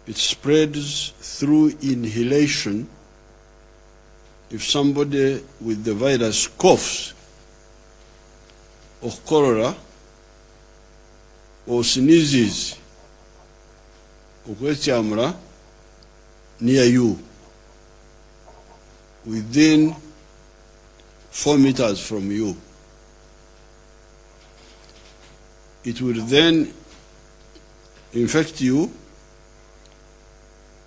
It spreads through inhalation. If somebody with the virus coughs, or cholera, or sneezes, or kwetiamra near you, within 4 meters from you, it will then infect you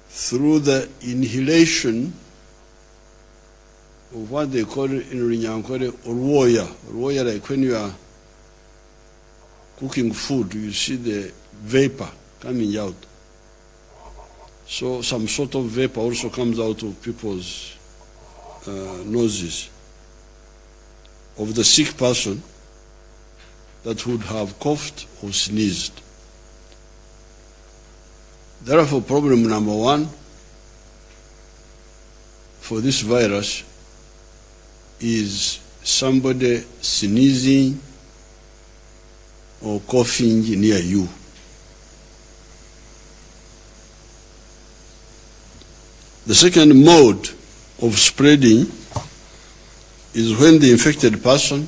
through the inhalation of what they call in Runyankore urwoya. Urwoya, like when you are cooking food, you see the vapor coming out. So some sort of vapor also comes out of people's noses of the sick person that would have coughed or sneezed. Therefore, problem number one for this virus is somebody sneezing or coughing near you. The second mode of spreading is when the infected person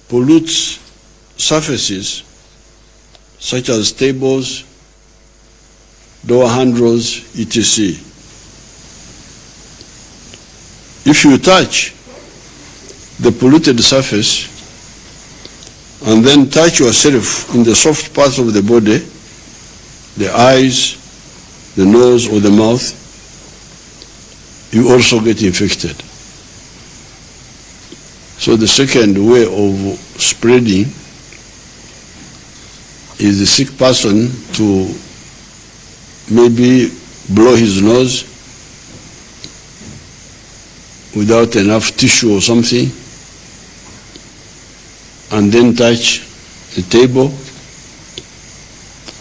pollutes surfaces such as tables, door handles, etc. If you touch the polluted surface and then touch yourself in the soft parts of the body, the eyes, the nose or the mouth, you also get infected. So the second way of spreading is the sick person to maybe blow his nose without enough tissue or something, and then touch the table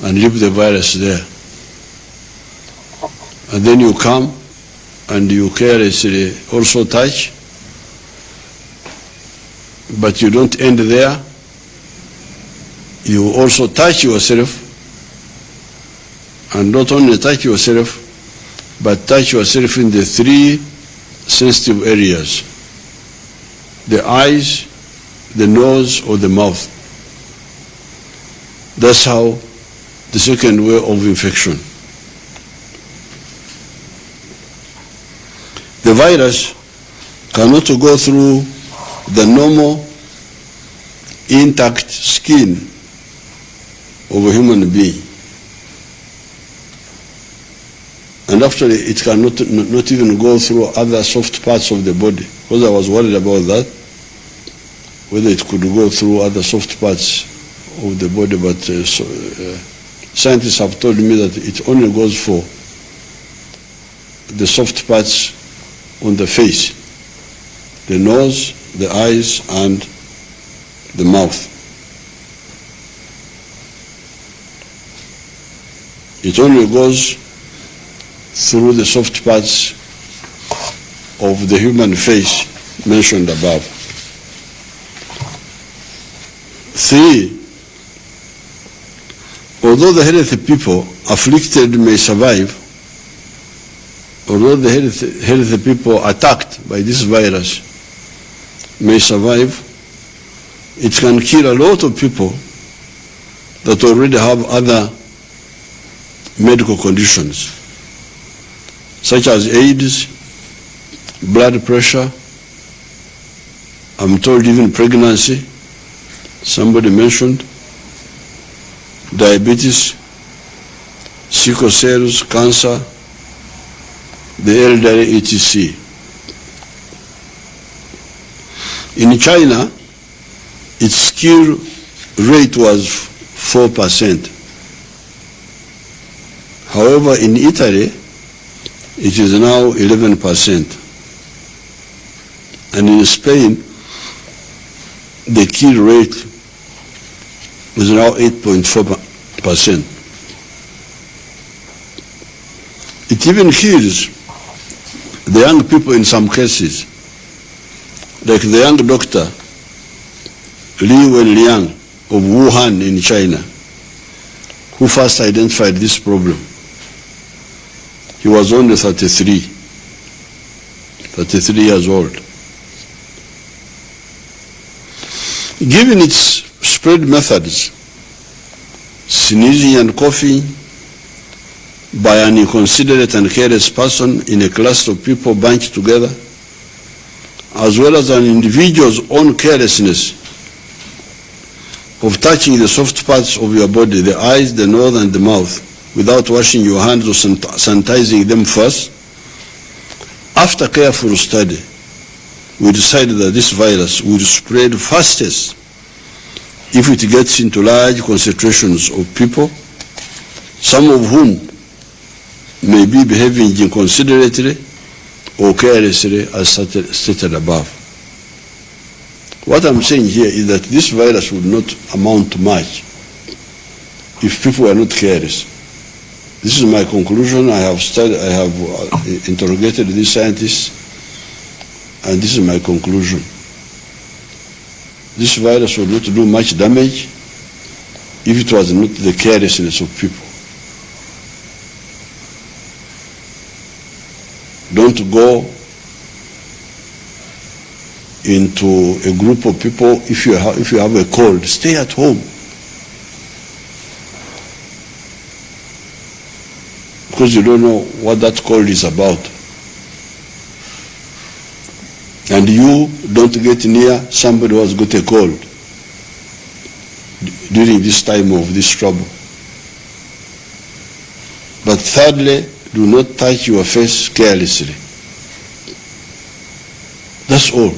and leave the virus there. And then you come and you carelessly also touch, but you don't end there. You also touch yourself, and not only touch yourself, but touch yourself in the 3 sensitive areas: the eyes, the nose, or the mouth. That's how the second way of infection. The virus cannot go through the normal intact skin of a human being. And actually it cannot not even go through other soft parts of the body, because I was worried about that, whether it could go through other soft parts of the body, but scientists have told me that it only goes for the soft parts on the face: the nose, the eyes, and the mouth. It only goes through the soft parts of the human face mentioned above. 3, although the healthy people afflicted may survive, although the healthy people attacked by this virus may survive, it can kill a lot of people that already have other medical conditions, such as AIDS, blood pressure, I'm told even pregnancy, somebody mentioned, diabetes, sickle cells, cancer, the elderly, etc. In China, its cure rate was 4%. However, in Italy, it is now 11%. And in Spain, the kill rate is now 8.4%. It even kills the young people in some cases, like the young doctor Li Wenliang of Wuhan in China, who first identified this problem. He was only 33 years old. Given its spread methods, sneezing and coughing by an inconsiderate and careless person in a cluster of people bunched together, as well as an individual's own carelessness of touching the soft parts of your body, the eyes, the nose, and the mouth, without washing your hands or sanitizing them first. After careful study, we decided that this virus will spread fastest if it gets into large concentrations of people, some of whom may be behaving inconsiderately or carelessly as stated above. What I'm saying here is that this virus would not amount to much if people are not careless. This is my conclusion. I have interrogated these scientists, and this is my conclusion. This virus would not do much damage if it was not the carelessness of people. Don't go into a group of people. If you have a cold, stay at home. Because you don't know what that cold is about. And you don't get near somebody who has got a cold during this time of this trouble. But thirdly, do not touch your face carelessly. That's all.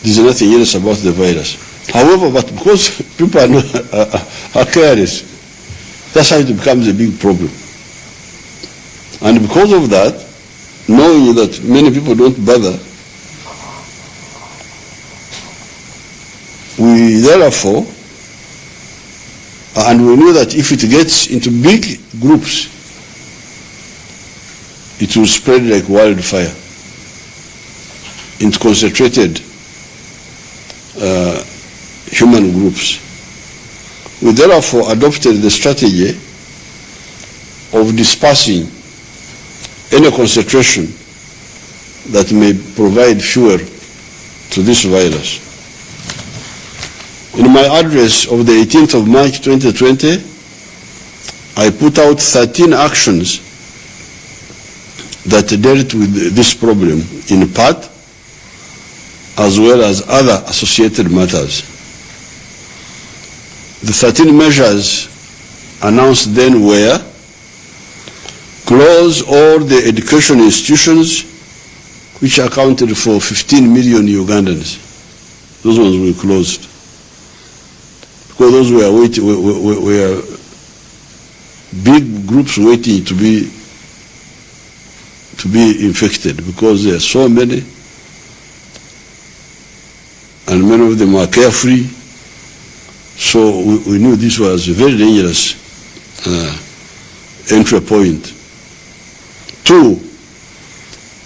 There's nothing else about the virus. However, but because people are careless, that's how it becomes a big problem. And because of that, knowing that many people don't bother, we therefore, and we know that if it gets into big groups, it will spread like wildfire into concentrated human groups. We therefore adopted the strategy of dispersing any concentration that may provide fuel to this virus. In my address of the 18th of March 2020, I put out 13 actions that dealt with this problem in part, as well as other associated matters. The 13 measures announced then were: close all the education institutions which accounted for 15 million Ugandans. Those ones were closed. Because those were big groups waiting to be infected, because there are so many, and many of them are carefree. So we knew this was a very dangerous entry point. 2,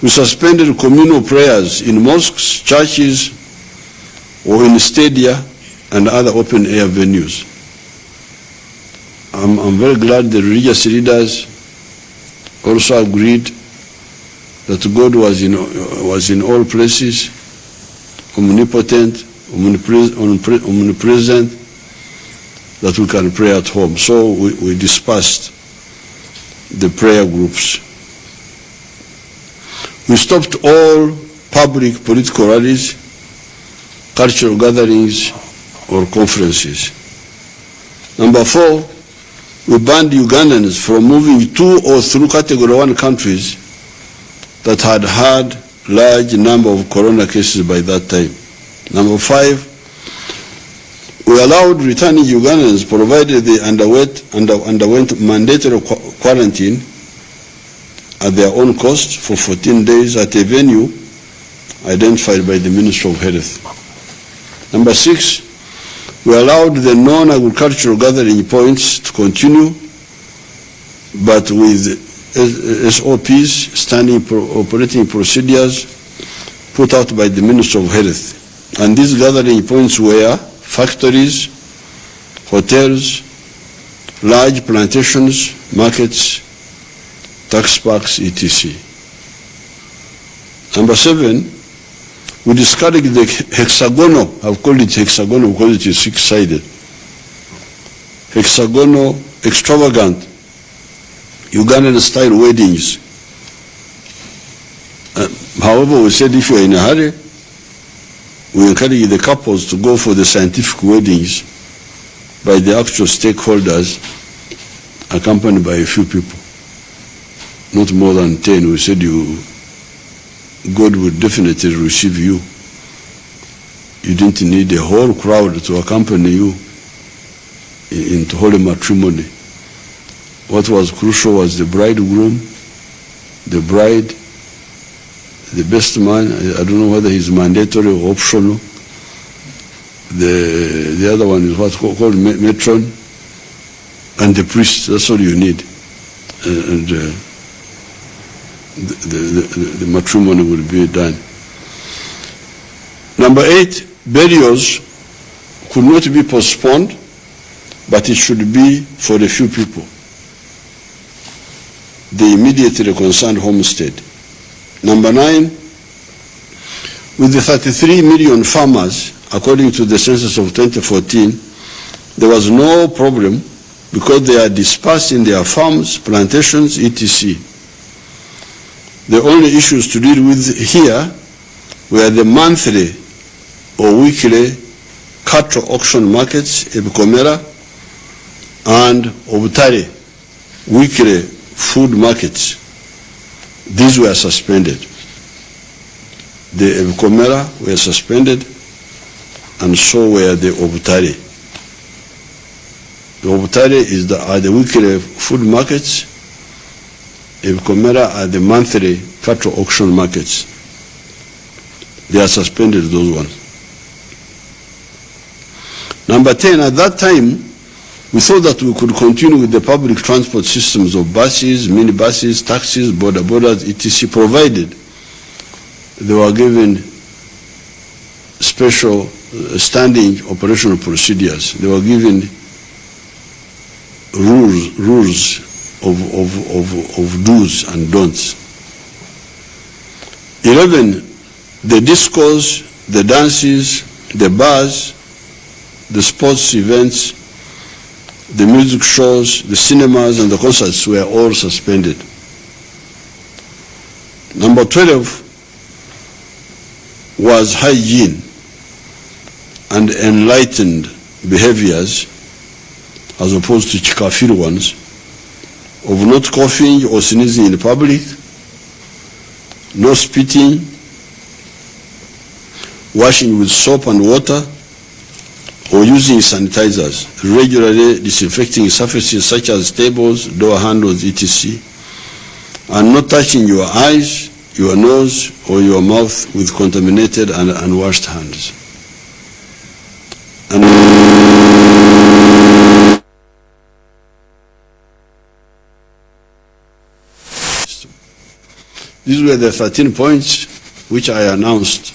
we suspended communal prayers in mosques, churches, or in stadia and other open-air venues. I'm very glad the religious leaders also agreed that God was in all places, omnipotent, omnipresent, that we can pray at home. So we dispersed the prayer groups. We stopped all public political rallies, cultural gatherings, or conferences. Number 4, we banned Ugandans from moving to or through Category 1 countries that had large number of corona cases by that time. Number 5, we allowed returning Ugandans, provided they underwent mandatory quarantine at their own cost for 14 days at a venue identified by the Ministry of Health. Number 6, we allowed the non-agricultural gathering points to continue, but with SOPs, standing operating procedures, put out by the Ministry of Health. And these gathering points were factories, hotels, large plantations, markets, tax parks, etc. Number 7, we discourage the hexagonal, I've called it hexagonal because it is six-sided, hexagonal, extravagant, Ugandan-style weddings. However, we said if you are in a hurry, we encourage the couples to go for the scientific weddings by the actual stakeholders, accompanied by a few people. Not more than 10. We said God would definitely receive you. You didn't need a whole crowd to accompany you into holy matrimony. What was crucial was the bridegroom, the bride, the best man. I don't know whether he's mandatory or optional. The other one is what's called matron, and the priest. That's all you need. And the matrimony will be done. Number 8, burials could not be postponed, but it should be for a few people. The immediately concerned homestead. Number 9, with the 33 million farmers, according to the census of 2014, there was no problem because they are dispersed in their farms, plantations, etc. The only issues to deal with here were the monthly or weekly cattle auction markets, Ebukomera, and Obutare, weekly food markets. These were suspended. The Ebukomera were suspended, and so were the Obutare. The Obutare are the weekly food markets. Ebukomera are the monthly cattle auction markets. They are suspended, those ones. Number 10, at that time, we thought that we could continue with the public transport systems of buses, minibuses, taxis, boda-bodas, etc., provided they were given special standing operational procedures. They were given rules of do's and don'ts. 11, the discos, the dances, the bars, the sports events, the music shows, the cinemas, and the concerts were all suspended. Number 12 was hygiene and enlightened behaviors, as opposed to chikafiri ones, of not coughing or sneezing in public, no spitting, washing with soap and water, or using sanitizers, regularly disinfecting surfaces such as tables, door handles, etc., and not touching your eyes, your nose, or your mouth with contaminated and unwashed hands. And these were the 13 points which I announced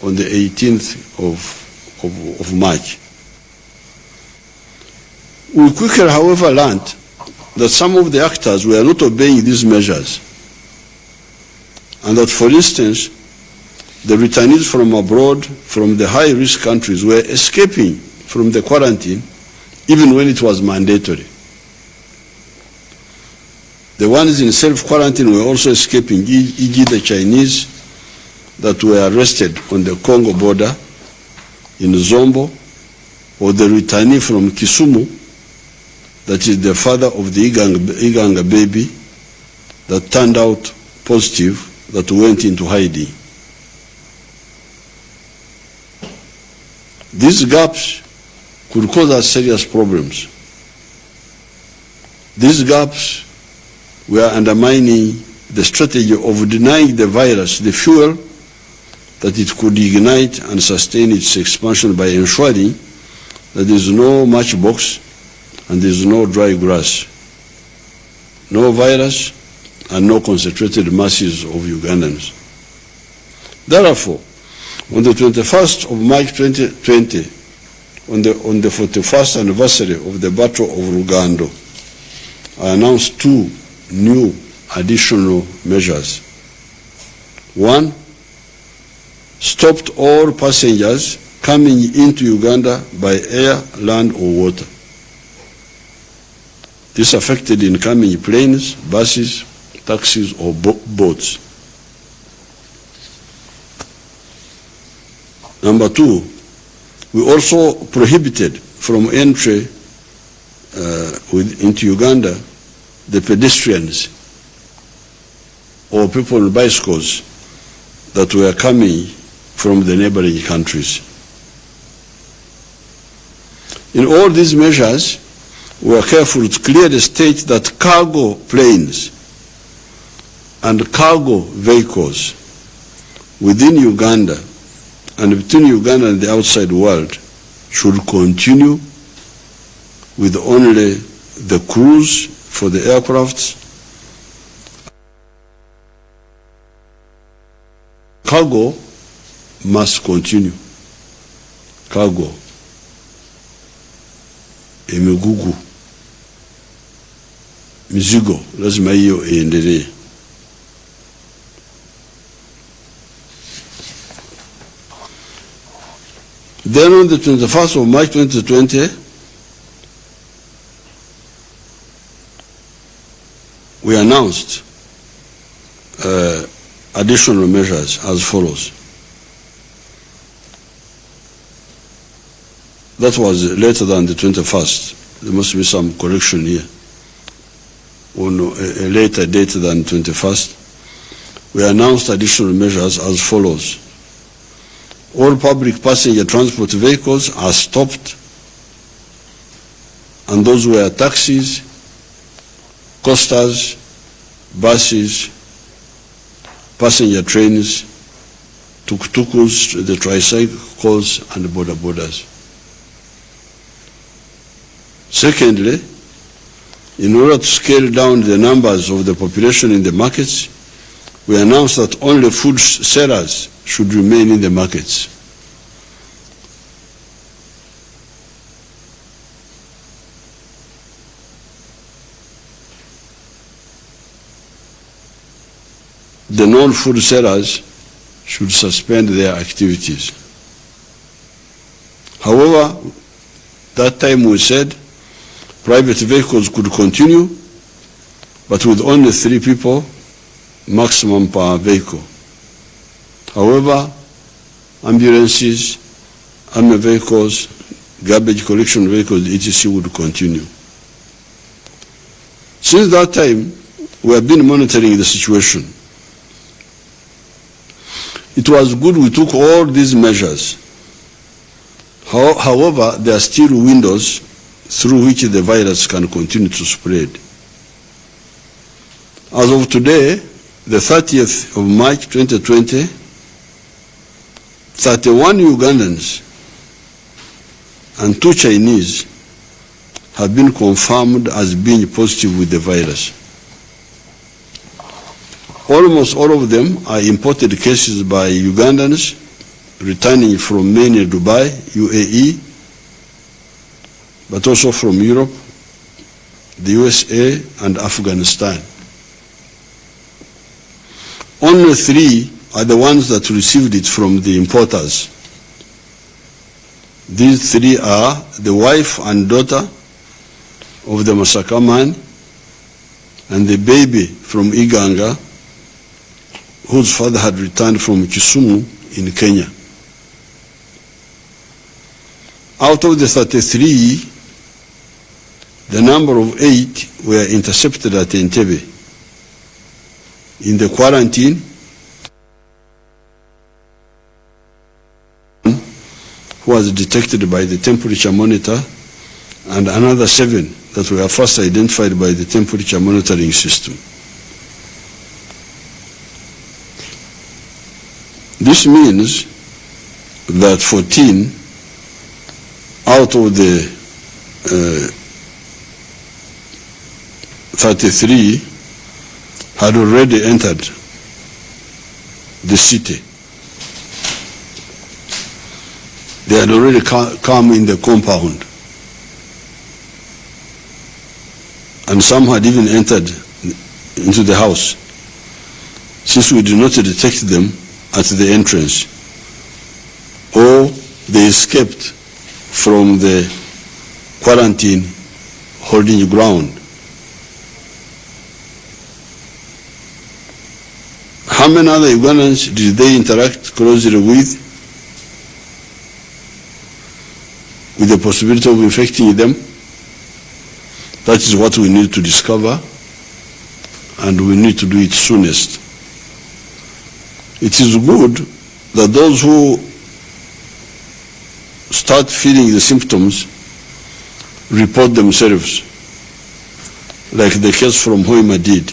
on the 18th of March. We quickly, however, learned that some of the actors were not obeying these measures, and that, for instance, the returnees from abroad, from the high-risk countries, were escaping from the quarantine even when it was mandatory. The ones in self-quarantine were also escaping, e.g. the Chinese that were arrested on the Congo border in Zombo, or the returnee from Kisumu, that is the father of the Iganga baby that turned out positive, that went into hiding. These gaps could cause us serious problems. These gaps were undermining the strategy of denying the virus the fuel that it could ignite and sustain its expansion by ensuring that there is no matchbox and there is no dry grass, no virus, and no concentrated masses of Ugandans. Therefore, on the 21st of March 2020, on the 41st anniversary of the Battle of Rugando, I announced 2 new additional measures. 1, stopped all passengers coming into Uganda by air, land, or water. This affected incoming planes, buses, taxis, or boats. Number 2, we also prohibited from entry into Uganda the pedestrians or people on bicycles that were coming from the neighboring countries. In all these measures, we are careful to clearly state that cargo planes and cargo vehicles within Uganda and between Uganda and the outside world should continue with only the crews for the aircrafts. Cargo must continue. Cargo, emigugu, mizigo, lazima hiyo iendelee. Then on the 21st of March 2020, we announced additional measures as follows. That was later than the 21st. There must be some correction here. On a later date than 21st, we announced additional measures as follows. All public passenger transport vehicles are stopped, and those were taxis, coasters, buses, passenger trains, tuk-tukus, the tricycles, and the boda-bodas. Secondly, in order to scale down the numbers of the population in the markets, we announced that only food sellers should remain in the markets. The non-food sellers should suspend their activities. However, that time we said private vehicles could continue, but with only 3 people maximum per vehicle. However, ambulances, army vehicles, garbage collection vehicles, etc. would continue. Since that time, we have been monitoring the situation. It was good we took all these measures. However, there are still windows through which the virus can continue to spread. As of today, the 30th of March 2020, 31 Ugandans and 2 Chinese have been confirmed as being positive with the virus. Almost all of them are imported cases by Ugandans returning from mainly Dubai, UAE, but also from Europe, the USA, and Afghanistan. Only 3 are the ones that received it from the importers. These 3 are the wife and daughter of the Masaka man and the baby from Iganga, whose father had returned from Kisumu in Kenya. Out of the 33, the number of 8 were intercepted at Entebbe. In the quarantine, who was detected by the temperature monitor, and another 7 that were first identified by the temperature monitoring system. This means that 14 out of the 33 had already entered the city. They had already come in the compound. And some had even entered into the house, since we did not detect them at the entrance, or they escaped from the quarantine holding ground. How many other Ugandans did they interact closely with the possibility of infecting them? That is what we need to discover, and we need to do it soonest. It is good that those who start feeling the symptoms report themselves, like the case from Hoima did.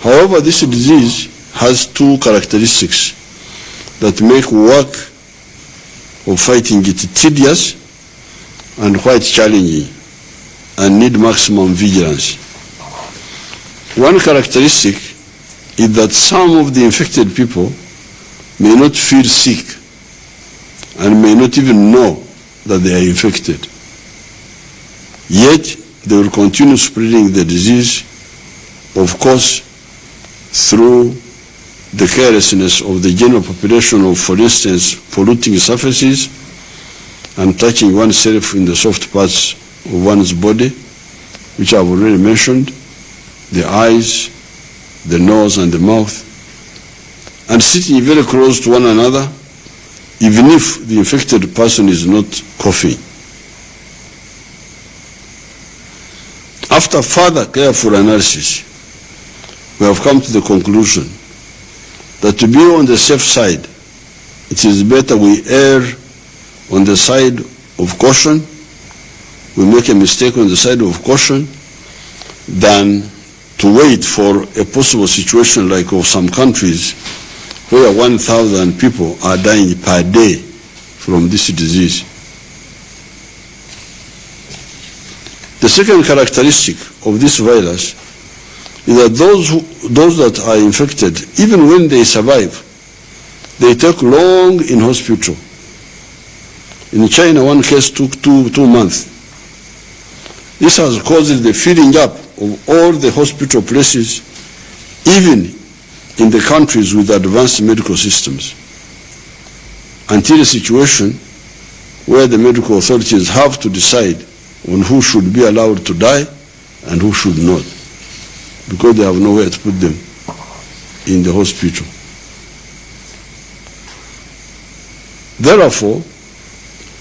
However, this disease has two characteristics that make work of fighting it tedious and quite challenging, and need maximum vigilance. One characteristic is that some of the infected people may not feel sick and may not even know that they are infected. Yet they will continue spreading the disease, of course, through the carelessness of the general population of, for instance, polluting surfaces and touching oneself in the soft parts of one's body, which I've already mentioned, the eyes, the nose and the mouth, and sitting very close to one another, even if the infected person is not coughing. After further careful analysis, we have come to the conclusion that to be on the safe side, it is better we err on the side of caution, we make a mistake on the side of caution, than to wait for a possible situation like of some countries where 1,000 people are dying per day from this disease. The second characteristic of this virus is that those that are infected, even when they survive, they take long in hospital. In China, one case took two months. This has caused the filling up of all the hospital places, even in the countries with advanced medical systems, until a situation where the medical authorities have to decide on who should be allowed to die and who should not, because they have nowhere to put them in the hospital. Therefore,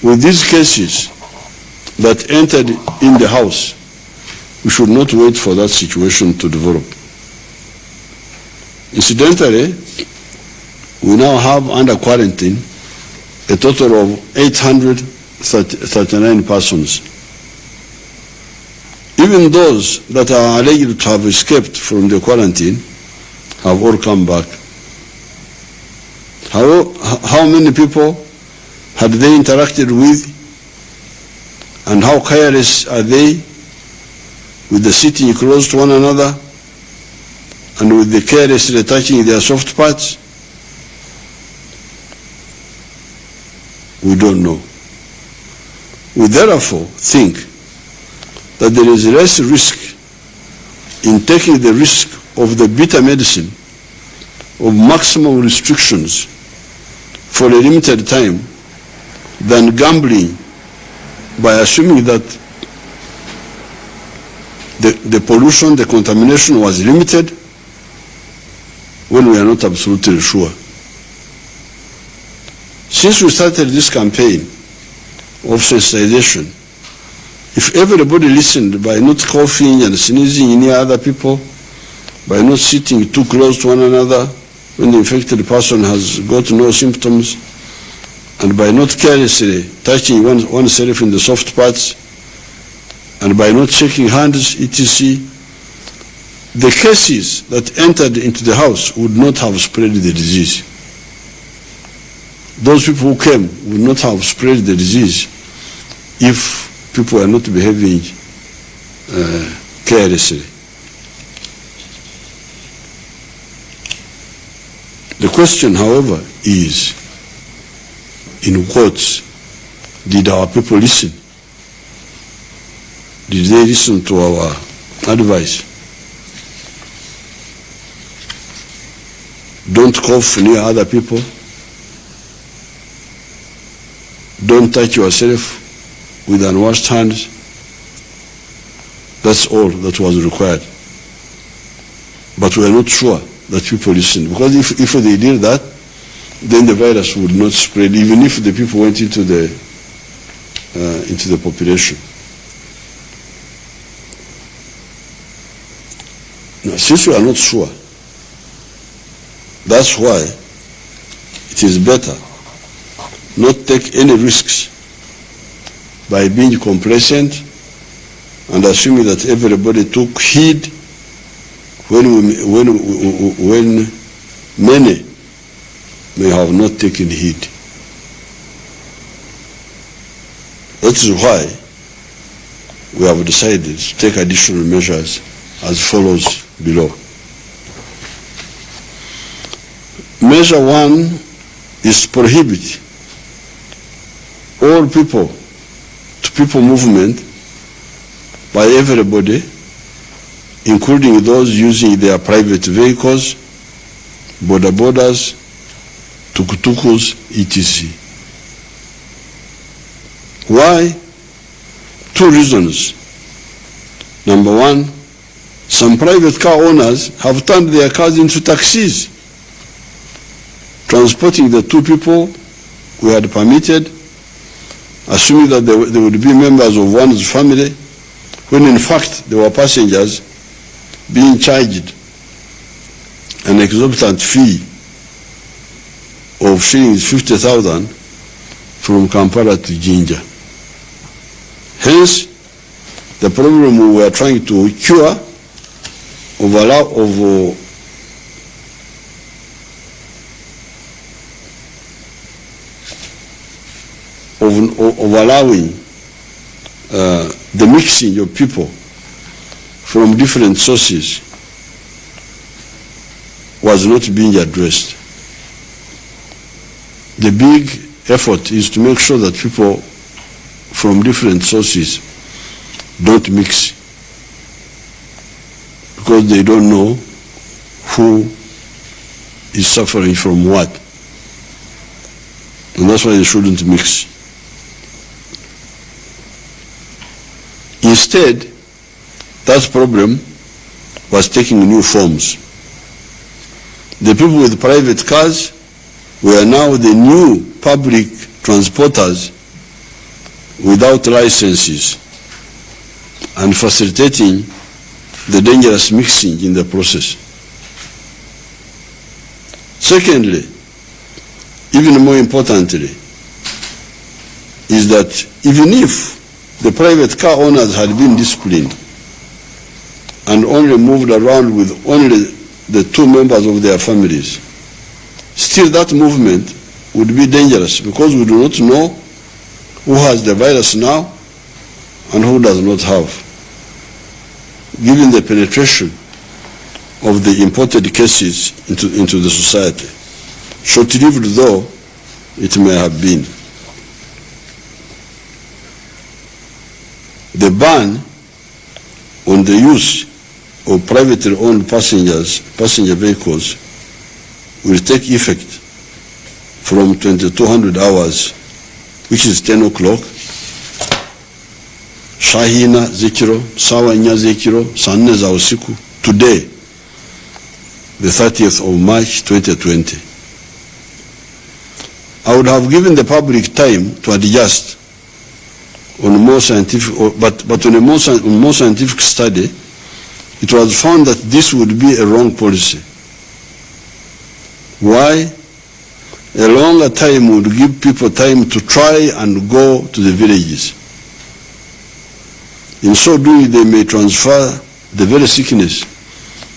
with these cases that entered in the house, we should not wait for that situation to develop. Incidentally, we now have under quarantine a total of 839 persons. Even those that are alleged to have escaped from the quarantine have all come back. How many people had they interacted with, and how careless are they with the sitting close to one another and with the carelessly touching their soft parts? We don't know. We therefore think that there is less risk in taking the risk of the bitter medicine of maximum restrictions for a limited time than gambling by assuming that the pollution, the contamination was limited when we are not absolutely sure. Since we started this campaign of sensitization, if everybody listened by not coughing and sneezing near other people, by not sitting too close to one another when the infected person has got no symptoms, and by not carelessly touching oneself in the soft parts, and by not shaking hands, etc., the cases that entered into the house would not have spread the disease. Those people who came would not have spread the disease if people are not behaving carelessly. The question, however, is in quotes, did our people listen? Did they listen to our advice? Don't cough near other people. Don't touch yourself with unwashed hands. That's all that was required. But we are not sure that people listen, because if they did that, then the virus would not spread, even if the people went into the population. Now, since we are not sure, that's why it is better not take any risks by being complacent and assuming that everybody took heed when many may have not taken heed. That is why we have decided to take additional measures as follows below. Measure 1 is prohibit all people-to-people movement by everybody, including those using their private vehicles, boda-bodas, tuk-tukus, etc. Why? 2 reasons. Number 1, some private car owners have turned their cars into taxis, transporting the 2 people we had permitted, assuming that they would be members of one's family, when in fact they were passengers being charged an exorbitant fee of shillings 50,000 from Kampala to Jinja. Hence, the problem we were trying to cure of allowing the mixing of people from different sources was not being addressed. The big effort is to make sure that people from different sources don't mix, because they don't know who is suffering from what, and that's why they shouldn't mix. Instead, that problem was taking new forms. The people with private cars were now the new public transporters without licenses and facilitating the dangerous mixing in the process. Secondly, even more importantly, is that even if the private car owners had been disciplined and only moved around with only the 2 members of their families, still that movement would be dangerous, because we do not know who has the virus now and who does not have, given the penetration of the imported cases into the society, short-lived though it may have been. The ban on the use of privately owned passenger vehicles will take effect from 2200 hours, which is 10 o'clock, Shahina Zekiro, Sawa Nya Zekiro, Sanne za usiku, today, the 30th of March 2020. I would have given the public time to adjust on more scientific, but on a more scientific study, it was found that this would be a wrong policy. Why? A longer time would give people time to try and go to the villages. In so doing, they may transfer the very sickness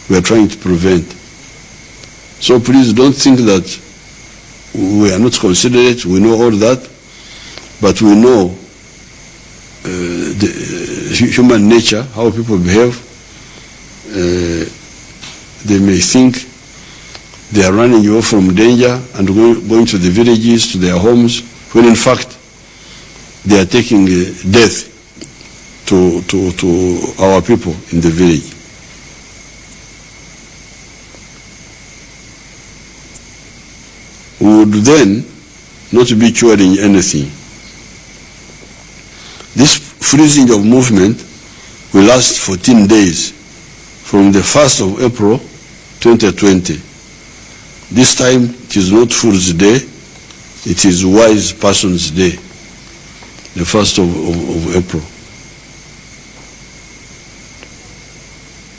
we are trying to prevent. So please don't think that we are not considerate, we know all that, but we know the human nature, how people behave. They may think they are running away from danger and going to the villages, to their homes, when in fact they are taking death to our people in the village. We would then not be curing anything. This freezing of movement will last 14 days from the 1st of April 2020. This time it is not Fool's Day, it is Wise Person's Day, the 1st of April.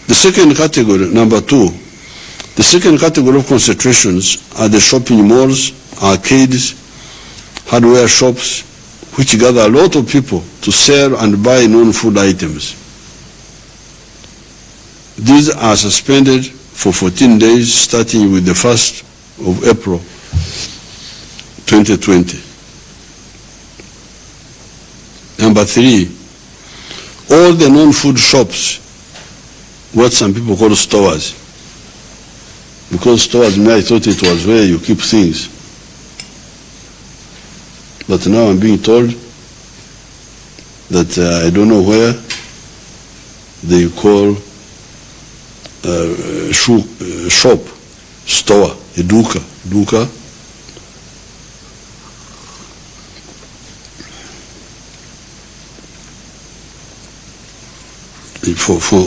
The second category, number 2, the second category of concentrations are the shopping malls, arcades, hardware shops, which gather a lot of people to sell and buy non-food items. These are suspended for 14 days starting with the 1st of April 2020. Number 3, all the non-food shops, what some people call stores, because stores, I thought it was where you keep things. But now I'm being told that I don't know where they call shop, store, a duka.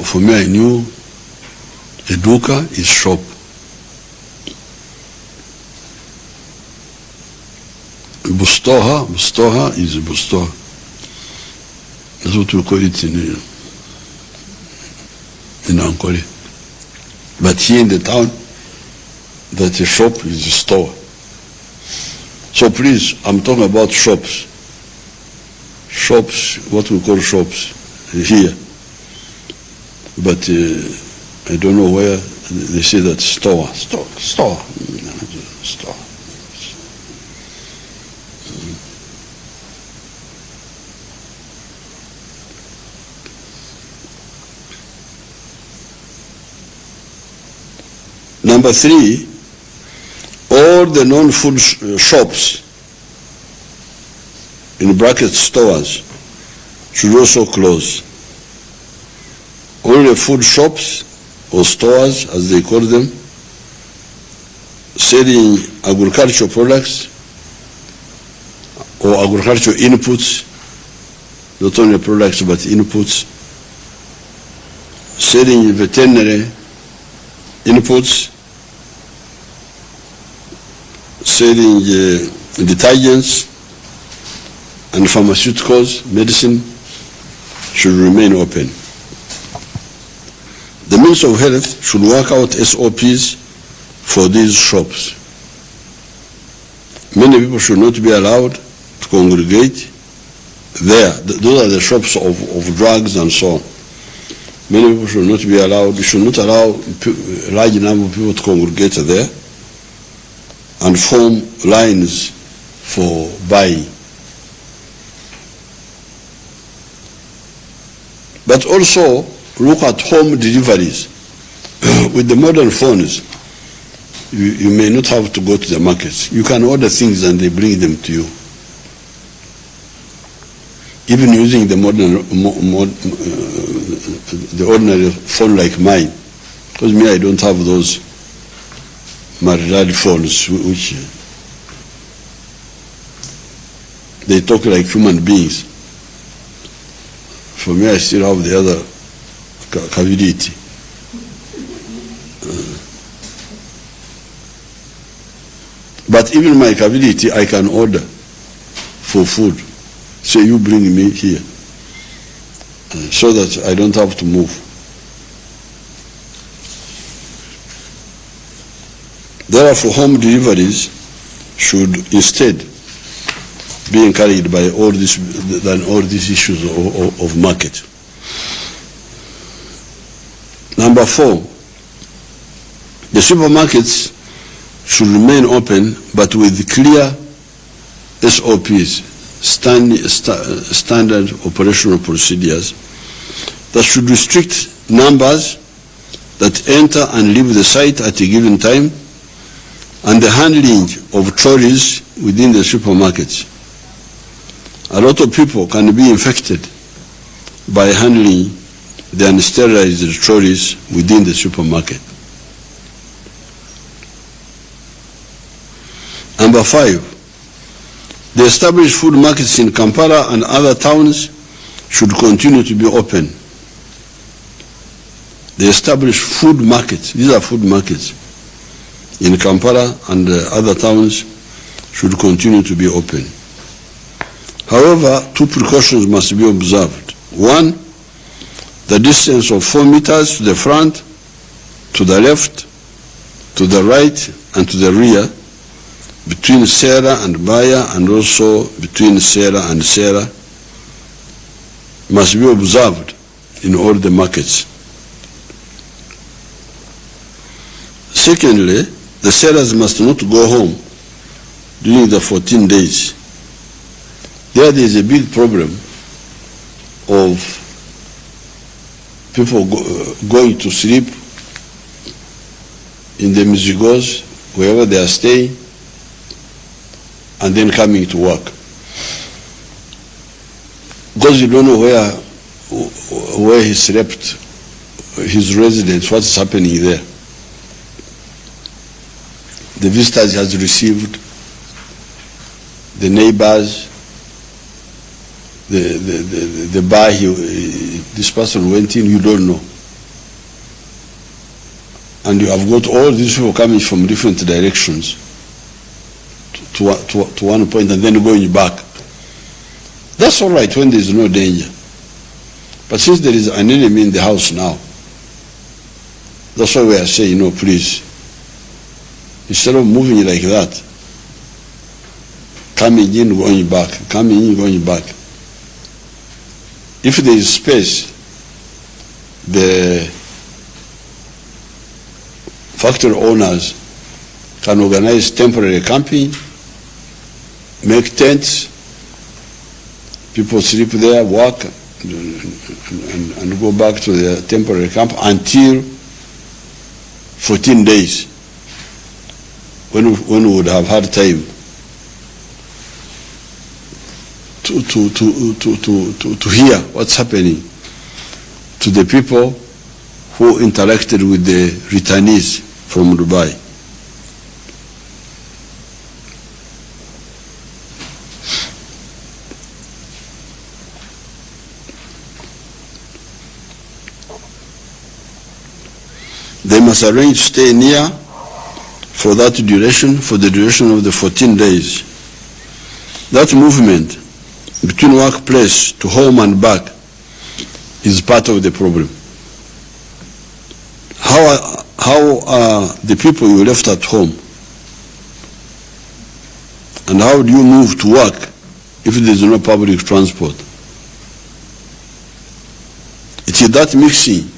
For me, I knew a duka is shop. Bustoha is a bustoha. That's what we call it in Ankole. But here in the town, that a shop is a store. So please, I'm talking about shops. Shops, what we call shops here. But I don't know where they say that store. Number 3, all the non-food shops, in brackets stores, should also close. Only food shops or stores, as they call them, selling agricultural products or agricultural inputs, not only products but inputs, selling veterinary inputs, selling detergents and pharmaceuticals, medicine, should remain open. The Ministry of Health should work out SOPs for these shops. Many people should not be allowed to congregate there. Those are the shops of drugs and so on. Many people should not be allowed, we should not allow a large number of people to congregate there and form lines for buying. But also look at home deliveries. With the modern phones, you may not have to go to the markets. You can order things and they bring them to you. Even using the the ordinary phone like mine, because me, I don't have those Maridadi phones which they talk like human beings. For me, I still have the other cavidity. But even my cavidity, I can order for food. So you bring me here, so that I don't have to move. Therefore, home deliveries should instead be encouraged by all these issues of market. Number 4, the supermarkets should remain open, but with clear SOPs, standard operational procedures, that should restrict numbers that enter and leave the site at a given time, and the handling of trolleys within the supermarkets. A lot of people can be infected by handling the unsterilized trolleys within the supermarket. Number 5, the established food markets in Kampala and other towns should continue to be open. The established food markets, these are food markets in Kampala and other towns, should continue to be open. However, 2 precautions must be observed. 1, the distance of 4 meters to the front, to the left, to the right, and to the rear, between seller and buyer, and also between seller and seller, must be observed in all the markets. Secondly, the sellers must not go home during the 14 days. There is a big problem of people going to sleep in the mizigos, wherever they are staying, and then coming to work. Because you don't know where he slept, his residence, what's happening there. The visitors he has received, the neighbors, the bar this person went in, you don't know. And you have got all these people coming from different directions to one point and then going back. That's all right when there is no danger. But since there is an enemy in the house now, that's why we are saying, please, instead of moving like that, coming in, going back, coming in, going back. If there is space, the factory owners can organize temporary camping, make tents, people sleep there, work, and go back to their temporary camp until 14 days, when we would have had time to hear what's happening to the people who interacted with the returnees from Dubai. They must arrange to stay near for that duration, for the duration of the 14 days. That movement between workplace to home and back is part of the problem. How are the people you left at home? And how do you move to work if there is no public transport? It is that mixing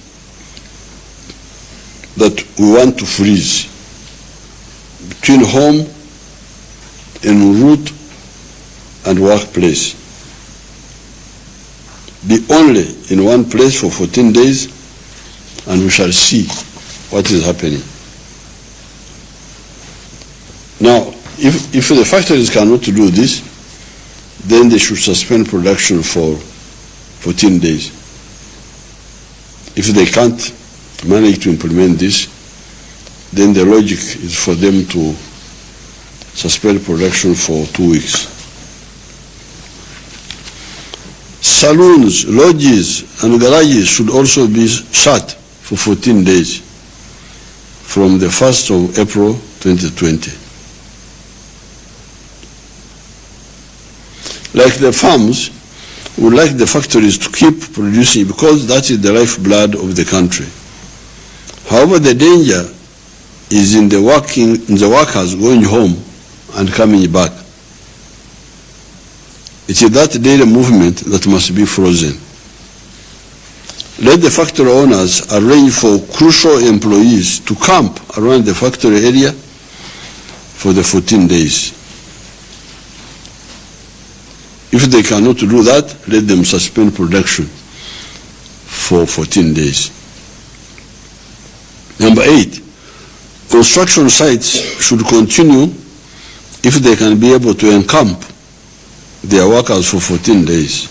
that we want to freeze between home and route and workplace. Be only in one place for 14 days and we shall see what is happening. Now, if the factories cannot do this, then they should suspend production for 14 days. If they can't manage to implement this, then the logic is for them to suspend production for 2 weeks. Saloons, lodges, and garages should also be shut for 14 days from the 1st of April 2020. Like the farms, we would like the factories to keep producing because that is the lifeblood of the country. However, the danger is in the workers going home and coming back. It is that daily movement that must be frozen. Let the factory owners arrange for crucial employees to camp around the factory area for the 14 days. If they cannot do that, let them suspend production for 14 days. Number 8, construction sites should continue if they can be able to encamp their workers for 14 days.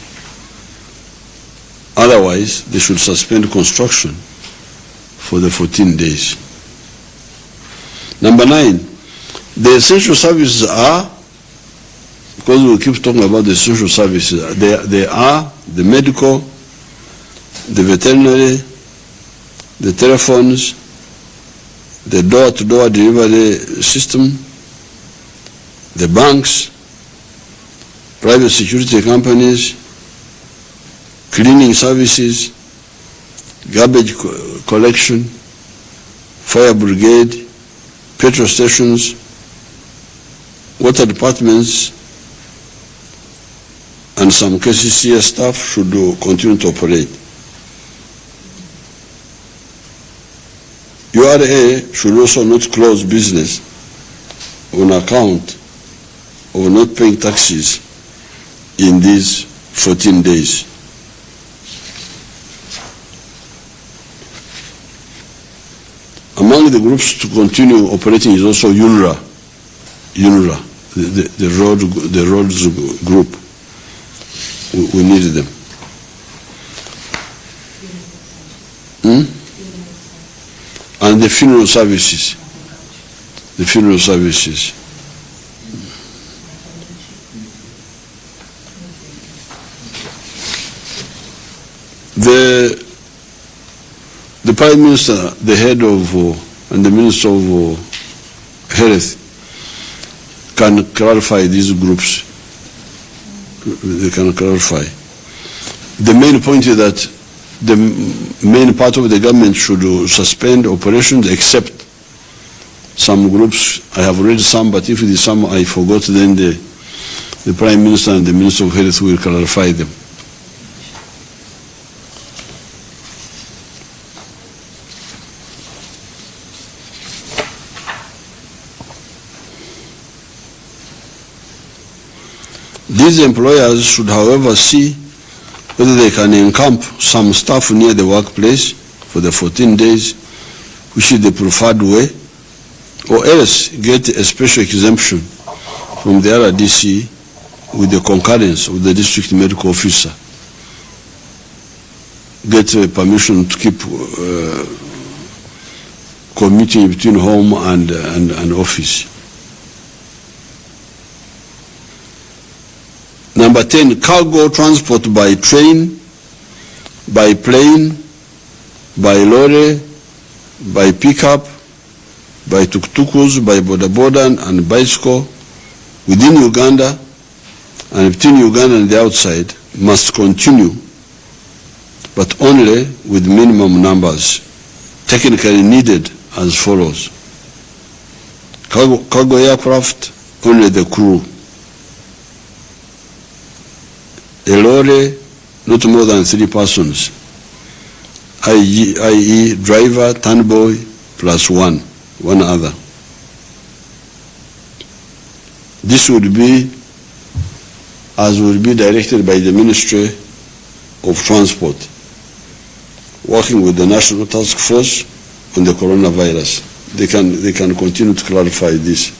Otherwise, they should suspend construction for the 14 days. Number 9, the essential services are, because we keep talking about the essential services, they are the medical, the veterinary, the telephones, the door-to-door delivery system, the banks, private security companies, cleaning services, garbage collection, fire brigade, petrol stations, water departments, and some KCCA staff should continue to operate. URA should also not close business on account of not paying taxes in these 14 days. Among the groups to continue operating is also UNRWA, the roads group. We need them. And the funeral services. The funeral services. The Prime Minister, the head of, and the Minister of Health can clarify these groups. They can clarify. The main point is that the main part of the government should suspend operations except some groups. I have read some, but if it is some I forgot, then the Prime Minister and the Minister of Health will clarify them. These employers should, however, see whether they can encamp some staff near the workplace for the 14 days, which is the preferred way, or else get a special exemption from the RDC with the concurrence of the district medical officer. Get permission to keep commuting between home and office. Number 10, cargo transport by train, by plane, by lorry, by pickup, by tuk-tukus, by boda-boda and bicycle within Uganda and between Uganda and the outside must continue, but only with minimum numbers, technically needed as follows. Cargo aircraft, only the crew. A lorry, not more than 3 persons, i.e. driver, turnboy, plus one other. This would be as would be directed by the Ministry of Transport, working with the National Task Force on the coronavirus. They can continue to clarify this.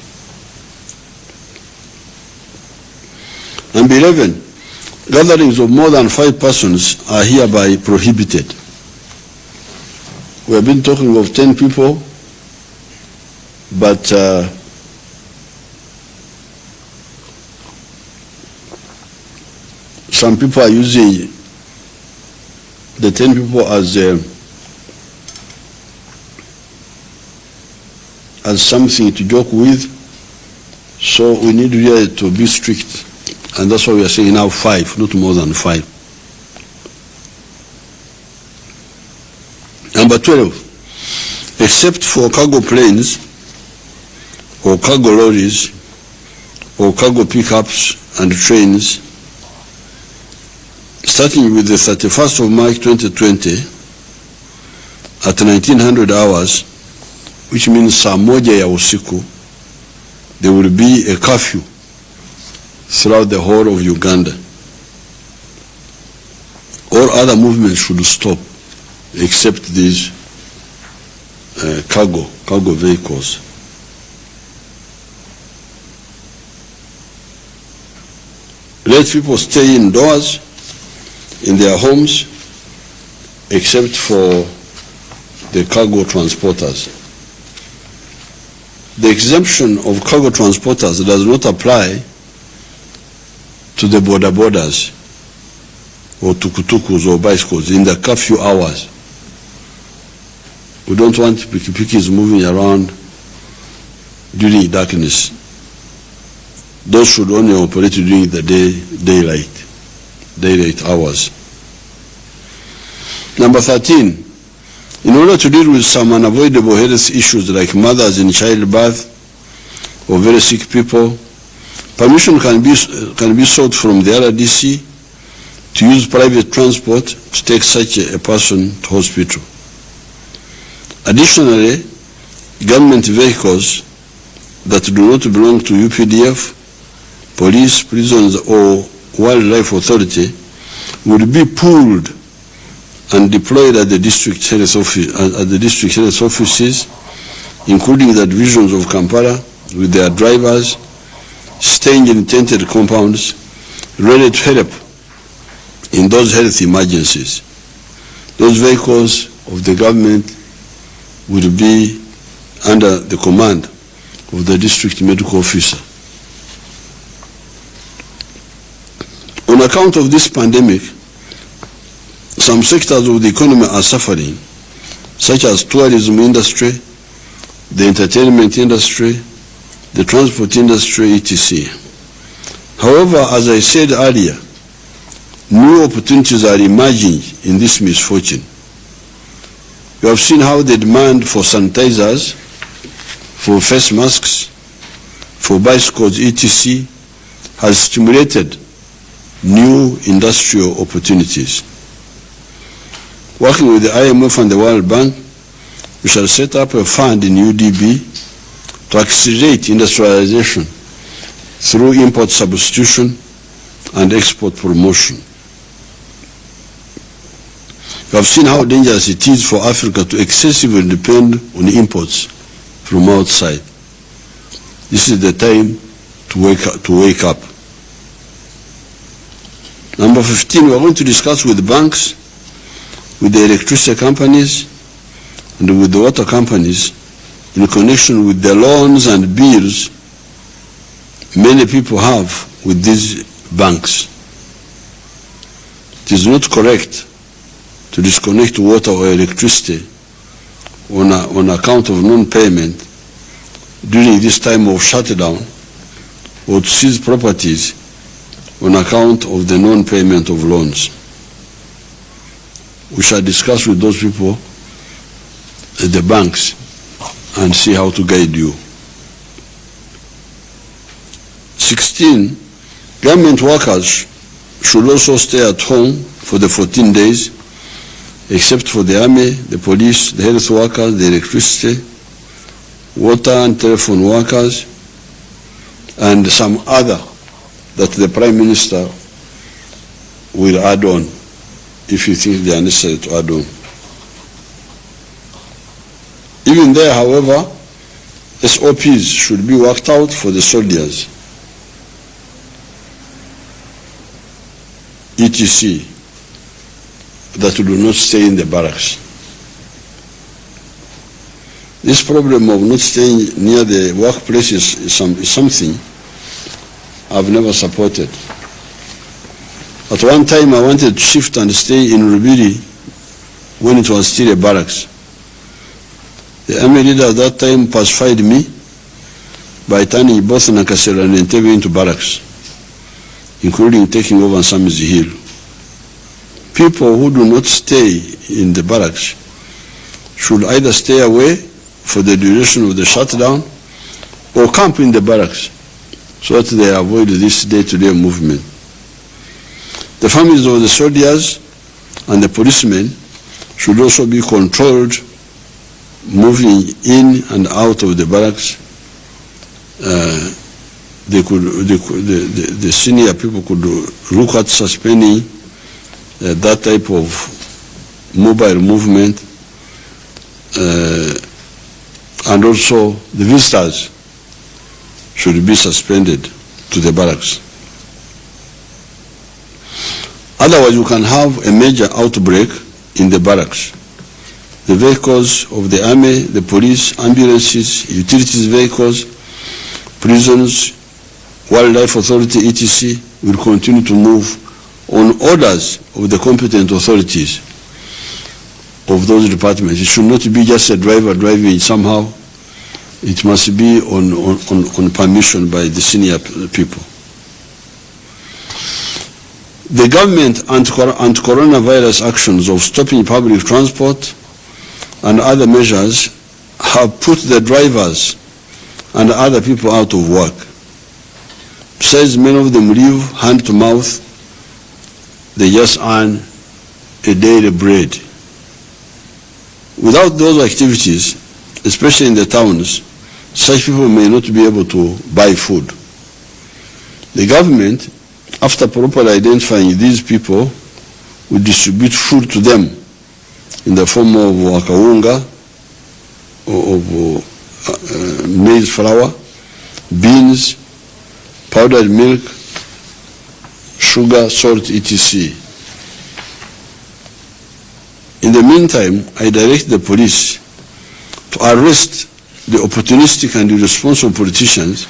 Number 11, gatherings of more than 5 persons are hereby prohibited. We have been talking of 10 people, but some people are using the 10 people as something to joke with, so we need really to be strict. And that's why we are saying now 5, not more than 5. Number 12, except for cargo planes or cargo lorries or cargo pickups and trains, starting with the 31st of March 2020 at 1900 hours, which means saa moja ya usiku, there will be a curfew throughout the whole of Uganda. All other movements should stop except these cargo vehicles. Let people stay indoors in their homes except for the cargo transporters. The exemption of cargo transporters does not apply to the border borders or tukutukus or bicycles in the curfew hours. We don't want pikipikis moving around during darkness. Those should only operate during the daylight hours. Number 13, in order to deal with some unavoidable health issues like mothers in childbirth or very sick people, permission can be sought from the RDC to use private transport to take such a person to hospital. Additionally, government vehicles that do not belong to UPDF, police, prisons, or wildlife authority will be pooled and deployed at the district health offices, including the divisions of Kampala, with their drivers staying in tented compounds, ready to help in those health emergencies. Those vehicles of the government will be under the command of the district medical officer. On account of this pandemic, some sectors of the economy are suffering, such as tourism industry, the entertainment industry, the transport industry, etc. However, as I said earlier, new opportunities are emerging in this misfortune. You have seen how the demand for sanitizers, for face masks, for bicycles, etc. has stimulated new industrial opportunities. Working with the IMF and the World Bank, we shall set up a fund in UDB to accelerate industrialization through import substitution and export promotion. You have seen how dangerous it is for Africa to excessively depend on imports from outside. This is the time to wake up. Number 15, we are going to discuss with banks, with the electricity companies, and with the water companies in connection with the loans and bills many people have with these banks. It is not correct to disconnect water or electricity on account of non-payment during this time of shutdown, or to seize properties on account of the non-payment of loans. We shall discuss with those people at the banks and see how to guide you. 16, government workers should also stay at home for the 14 days, except for the army, the police, the health workers, the electricity, water and telephone workers, and some other that the Prime Minister will add on if you think they are necessary to add on. Even there, however, SOPs should be worked out for the soldiers, etc., that do not stay in the barracks. This problem of not staying near the workplace is something I've never supported. At one time I wanted to shift and stay in Rubiri when it was still a barracks. The army leader at that time pacified me by turning both Nakasero and Entebbe into barracks, including taking over Samizi Hill. People who do not stay in the barracks should either stay away for the duration of the shutdown or camp in the barracks so that they avoid this day-to-day movement. The families of the soldiers and the policemen should also be controlled moving in and out of the barracks. The senior people could look at suspending that type of mobile movement, and also the visitors should be suspended to the barracks. Otherwise, you can have a major outbreak in the barracks. The vehicles of the army, the police, ambulances, utilities vehicles, prisons, wildlife authority, etc., will continue to move on orders of the competent authorities of those departments. It should not be just a driver driving somehow. It must be on permission by the senior people. The government anti-coronavirus actions of stopping public transport and other measures have put the drivers and other people out of work. Besides, many of them live hand to mouth. They just earn a daily bread. Without those activities, especially in the towns, such people may not be able to buy food. The government, after properly identifying these people, will distribute food to them in the form of wakawunga, of maize flour, beans, powdered milk, sugar, salt, etc. In the meantime, I direct the police to arrest the opportunistic and irresponsible politicians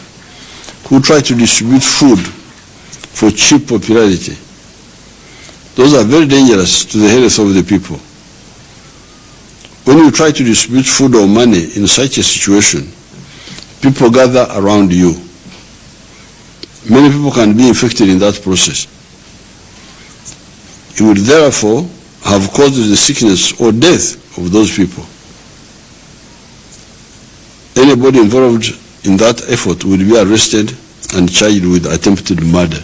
who try to distribute food for cheap popularity. Those are very dangerous to the health of the people. When you try to distribute food or money in such a situation, people gather around you. Many people can be infected in that process. It will therefore have caused the sickness or death of those people. Anybody involved in that effort will be arrested and charged with attempted murder.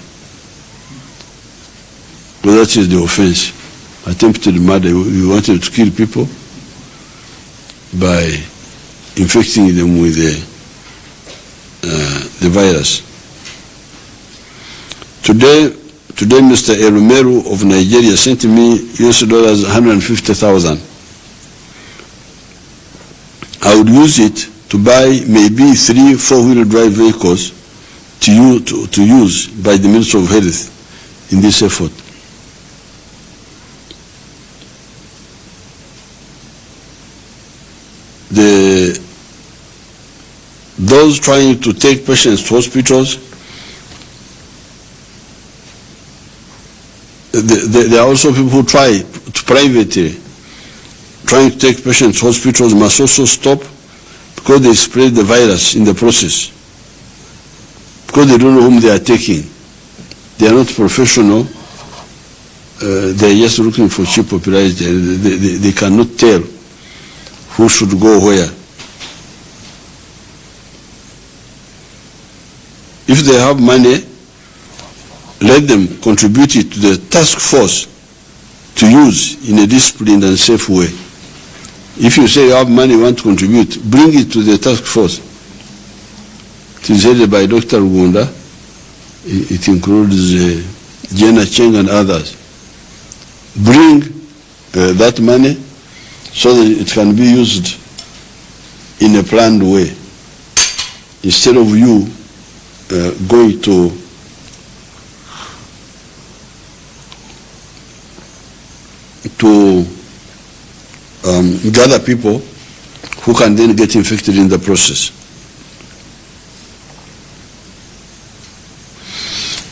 Well, that is the offense. Attempted murder. You wanted to kill people by infecting them with the virus. Today, Mr. Erumeru of Nigeria sent me US$ 150,000. I would use it to buy maybe 3 four-wheel drive vehicles to use by the Ministry of Health in this effort. Those trying to take patients to hospitals, there are also people who try to privately, trying to take patients to hospitals must also stop, because they spread the virus in the process, because they don't know whom they are taking. They are not professional. They are just looking for cheap popularity. They cannot tell who should go where. If they have money, let them contribute it to the task force to use in a disciplined and safe way. If you say you have money, you want to contribute, bring it to the task force. It is headed by Dr. Ugunda. It includes Jenna Cheng and others. Bring that money so that it can be used in a planned way, instead of you going to gather people who can then get infected in the process.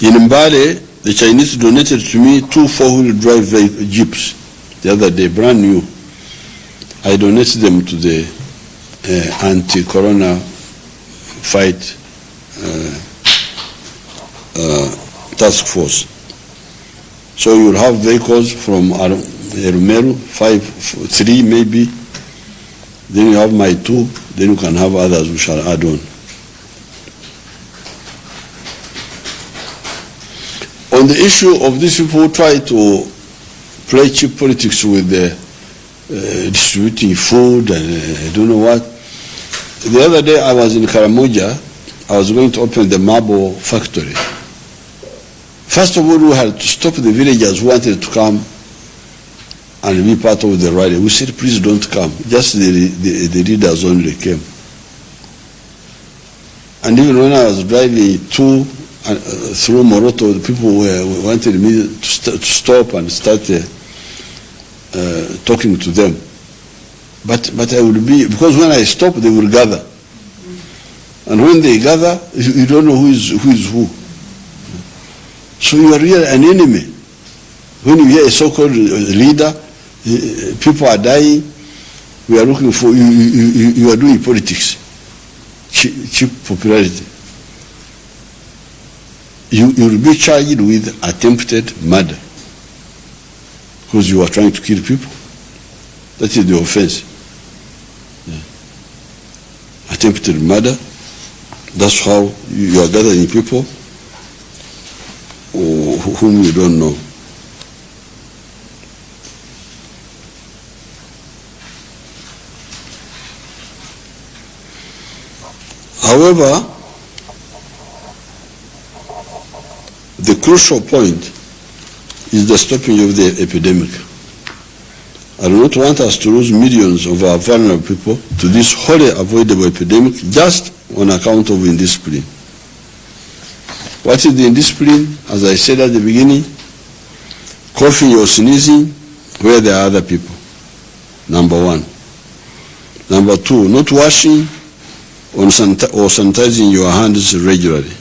In Mbale, the Chinese donated to me 2 four-wheel drive jeeps the other day, brand new. I donated them to the anti-corona fight task force. So you'll have vehicles from Erumeru, 3 maybe, then you have my 2, then you can have others we shall add on. On the issue of these people who try to play cheap politics with distributing food and I don't know what. The other day I was in Karamoja. I was going to open the marble factory. First of all, we had to stop the villagers who wanted to come and be part of the rally. We said, please don't come. Just the leaders only came. And even when I was driving 2 through Moroto, the people wanted me to stop and start talking to them. But I would be, because when I stop, they will gather. And when they gather, you don't know who is who. So you are really an enemy. When you hear a so-called leader, people are dying, we are looking for, you are doing politics, cheap popularity. You will be charged with attempted murder because you are trying to kill people. That is the offense. Yeah. Attempted murder, that's how you are gathering people whom you don't know. However, the crucial point is the stopping of the epidemic. I do not want us to lose millions of our vulnerable people to this wholly avoidable epidemic just on account of indiscipline. What is the indiscipline? As I said at the beginning, coughing or sneezing where there are other people, number one. Number two, not washing or sanitizing your hands regularly.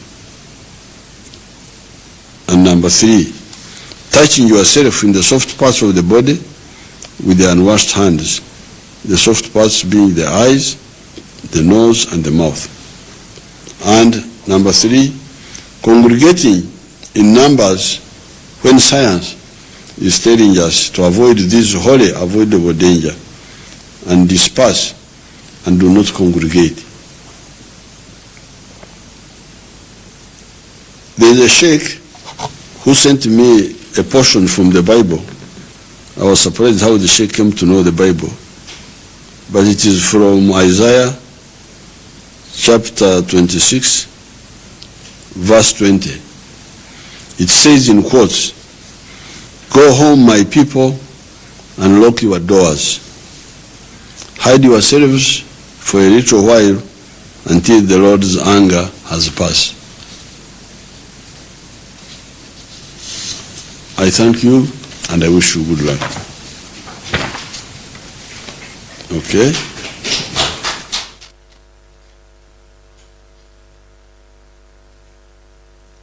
And number three, touching yourself in the soft parts of the body with the unwashed hands, the soft parts being the eyes, the nose, and the mouth. And number three, congregating in numbers when science is telling us to avoid this wholly avoidable danger and disperse and do not congregate. There is a sheikh who sent me a portion from the Bible. I was surprised how the sheikh came to know the Bible. But it is from Isaiah chapter 26, verse 20. It says in quotes, "Go home, my people, and lock your doors. Hide yourselves for a little while until the Lord's anger has passed." I thank you and I wish you good luck. Okay?